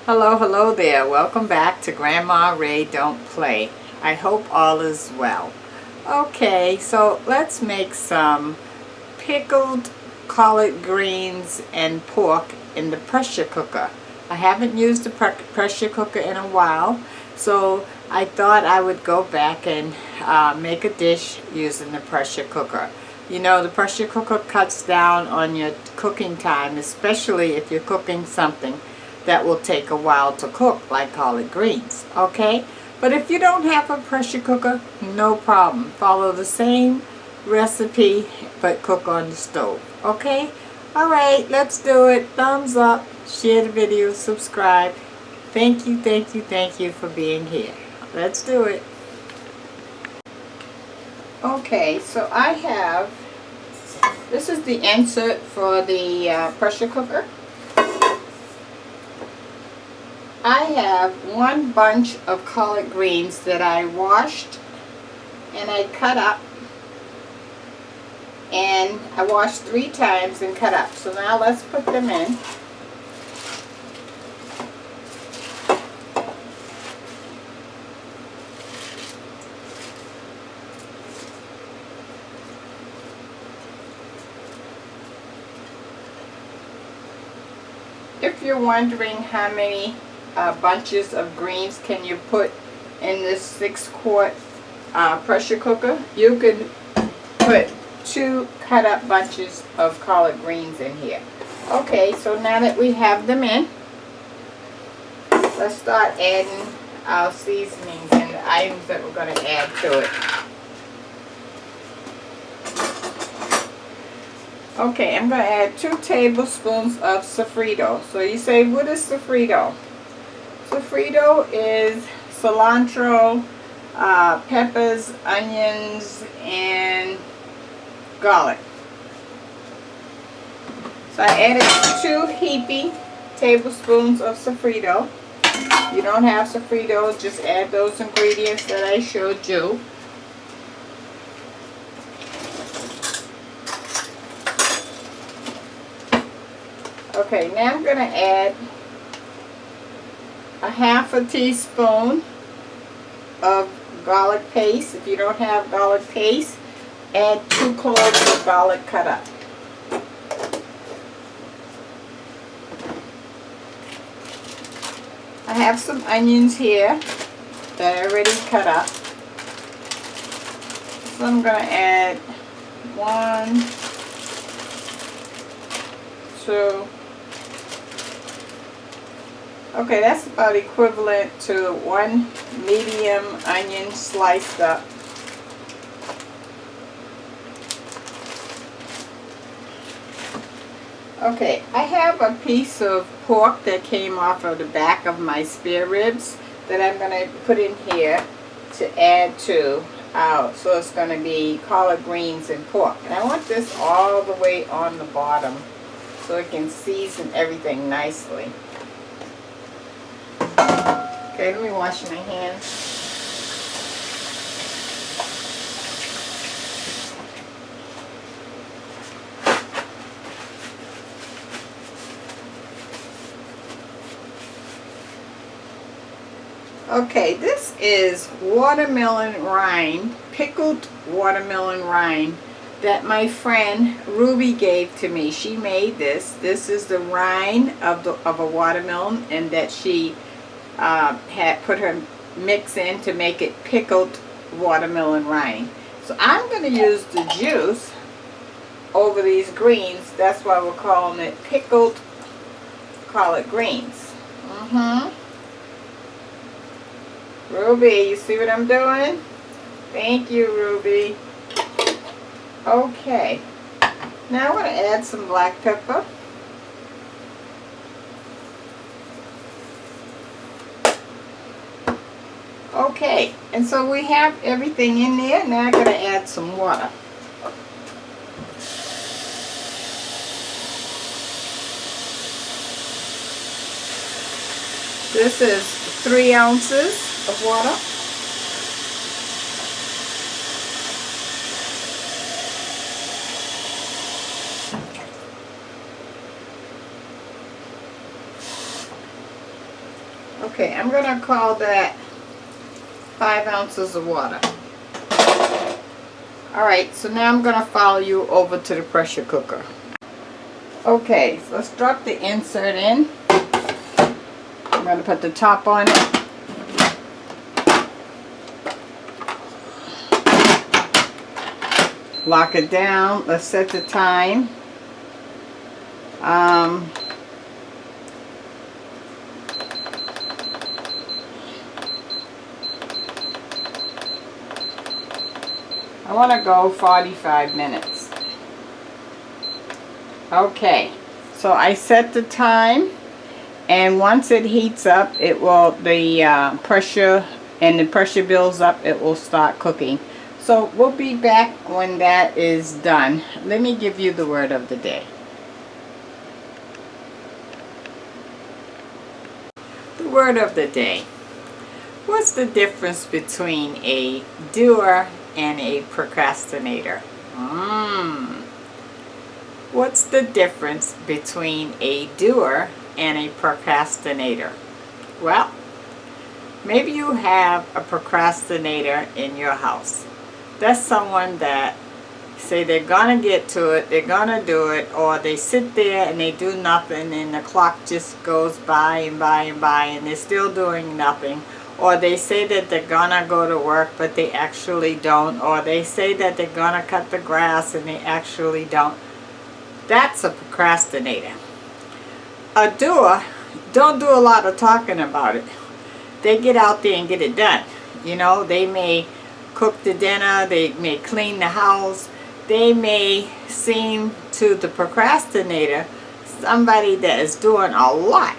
Hello, hello there. Welcome back to Grandma Ray Don't Play. I hope all is well. Okay, so let's make some pickled collard greens and pork in the pressure cooker. I haven't used the pressure cooker in a while, so I thought I would go back and make a dish using the pressure cooker. You know, the pressure cooker cuts down on your cooking time, especially if you're cooking something that will take a while to cook, like collard greens, okay? But if you don't have a pressure cooker, no problem. Follow the same recipe, but cook on the stove, okay? Alright, let's do it. Thumbs up, share the video, subscribe. Thank you, thank you, thank you for being here. Let's do it. Okay, so I have, this is the insert for the pressure cooker. I have one bunch of collard greens that I washed and I cut up, and I washed 3 times and cut up. So now let's put them in. If you're wondering how many bunches of greens can you put in this 6-quart pressure cooker, you can put 2 cut up bunches of collard greens in here. Okay, so now that we have them in, let's start adding our seasonings and the items that we're going to add to it. Okay, I'm going to add 2 tablespoons of sofrito. So you say, what is sofrito? Sofrito is cilantro, peppers, onions, and garlic. So I added 2 heaping tablespoons of sofrito. If you don't have sofrito, just add those ingredients that I showed you. Okay, now I'm going to add a half a teaspoon of garlic paste. If you don't have garlic paste, add 2 cloves of garlic cut up. I have some onions here that I already cut up. So I'm going to add 1, 2. Okay, that's about equivalent to 1 medium onion sliced up. Okay, I have a piece of pork that came off of the back of my spare ribs that I'm going to put in here to add to so it's going to be collard greens and pork. And I want this all the way on the bottom so it can season everything nicely. Okay, let me wash my hands. Okay, this is watermelon rind, pickled watermelon rind that my friend Ruby gave to me. She made this. This is the rind of a watermelon, and that she had put her mix in to make it pickled watermelon rind. So I'm going to use the juice over these greens. That's why we're calling it pickled collard greens. Ruby, you see what I'm doing? Thank you, Ruby. Okay, now I'm going to add some black pepper. Okay, and so we have everything in there. Now I'm going to add some water. This is 3 ounces of water. Okay, I'm going to call that 5 ounces of water. Alright, so now I'm going to follow you over to the pressure cooker. Okay, so let's drop the insert in. I'm going to put the top on it. Lock it down. Let's set the time. I want to go 45 minutes. Okay, so I set the time, and once it heats up, it will, the pressure, and the pressure builds up, it will start cooking. So we'll be back when that is done. Let me give you the word of the day. The word of the day. What's the difference between a doer and a procrastinator? What's the difference between a doer and a procrastinator? Well, maybe you have a procrastinator in your house. That's someone that say they're gonna get to it, they're gonna do it, or they sit there and they do nothing and the clock just goes by and by and by and they're still doing nothing. Or they say that they're gonna go to work but they actually don't. Or they say that they're gonna cut the grass and they actually don't. That's a procrastinator. A doer don't do a lot of talking about it. They get out there and get it done. You know, they may cook the dinner, they may clean the house, they may seem to the procrastinator somebody that is doing a lot.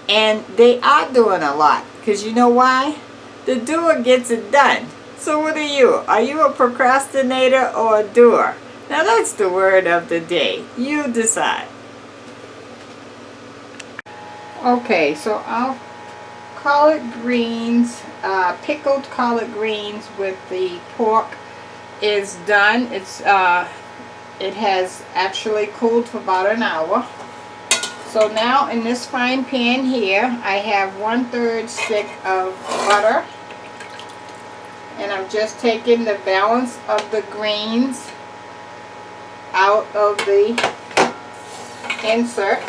And they are doing a lot. Because you know why? The doer gets it done. So what are you? Are you a procrastinator or a doer? Now that's the word of the day. You decide. Okay, so I'll collard greens, pickled collard greens with the pork is done. It has actually cooled for about an hour. So now in this frying pan here, I have 1/3 stick of butter, and I'm just taking the balance of the greens out of the insert.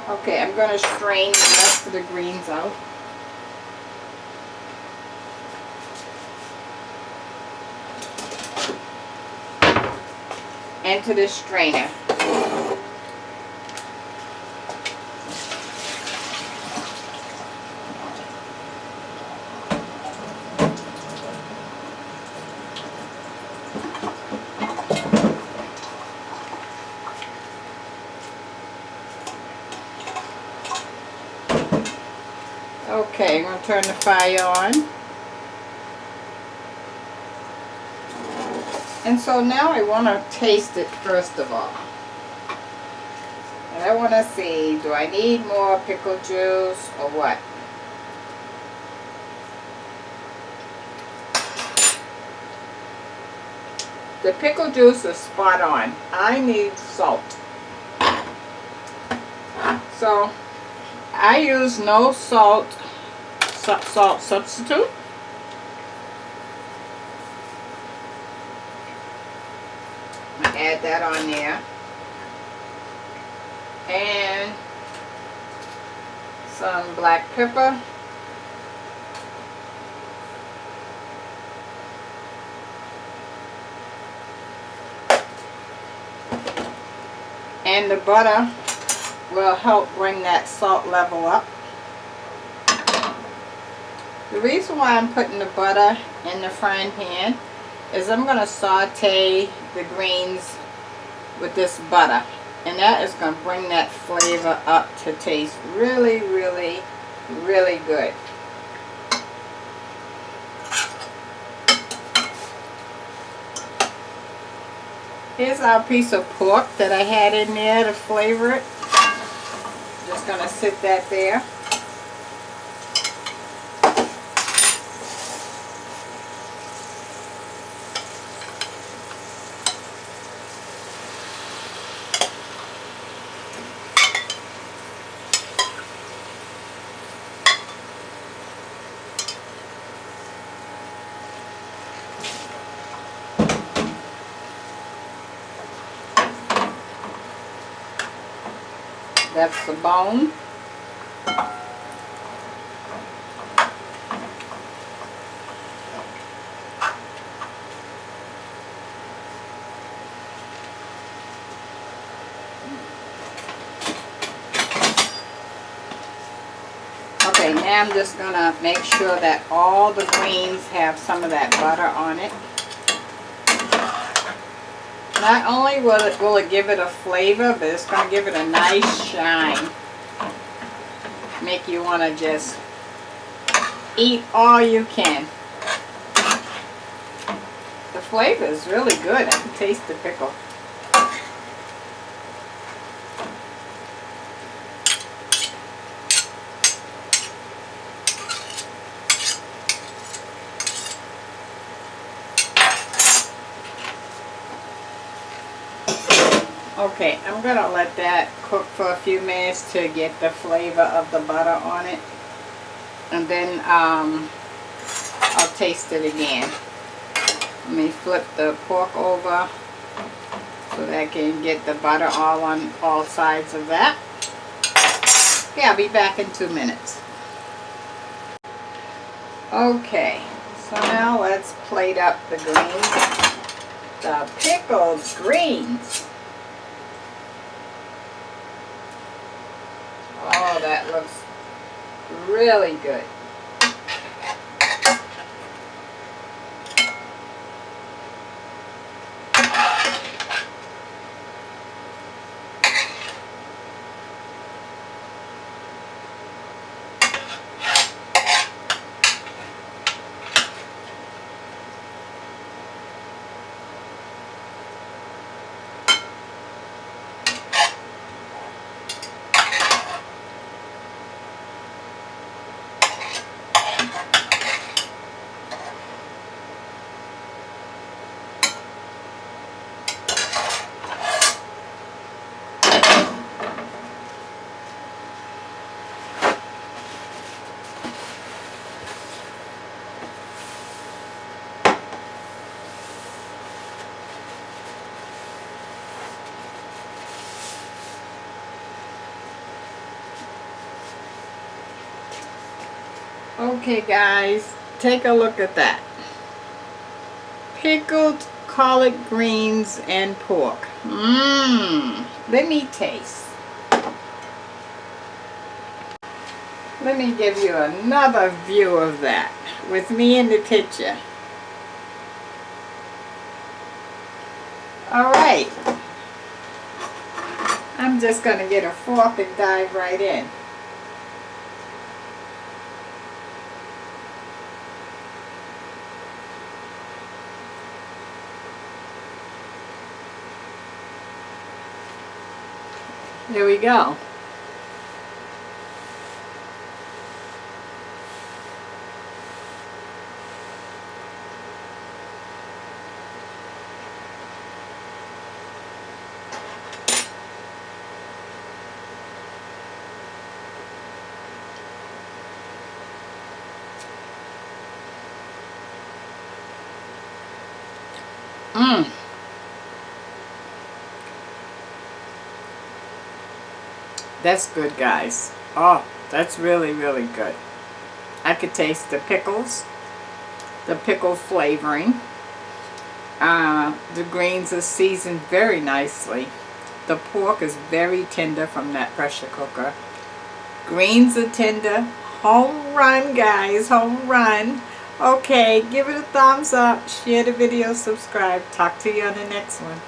Okay, I'm going to strain the rest of the greens out. Into the strainer. Okay, I'm going to turn the fire on. And so now I want to taste it first of all. And I want to see, do I need more pickle juice or what? The pickle juice is spot on. I need salt. So I use no salt substitute. Add that on there. And some black pepper. And the butter will help bring that salt level up. The reason why I'm putting the butter in the frying pan is I'm going to saute the greens with this butter, and that is going to bring that flavor up to taste really, really, really good. Here's our piece of pork that I had in there to flavor it. Just going to sit that there. That's the bone. Okay, now I'm just going to make sure that all the greens have some of that butter on it. Not only will it give it a flavor, but it's going to give it a nice shine. Make you want to just eat all you can. The flavor is really good. I can taste the pickle. Okay, I'm going to let that cook for a few minutes to get the flavor of the butter on it. And then I'll taste it again. Let me flip the pork over so that I can get the butter all on all sides of that. Okay, I'll be back in 2 minutes. Okay, so now let's plate up the greens. The pickled greens. Oh, that looks really good. Okay guys, take a look at that. Pickled collard greens and pork. Let me taste. Let me give you another view of that with me in the picture. Alright. I'm just going to get a fork and dive right in. There we go. That's good, guys. Oh, that's really, really good. I could taste the pickles, the pickle flavoring. The greens are seasoned very nicely. The pork is very tender from that pressure cooker. Greens are tender. Home run, guys. Home run. Okay, give it a thumbs up. Share the video. Subscribe. Talk to you on the next one.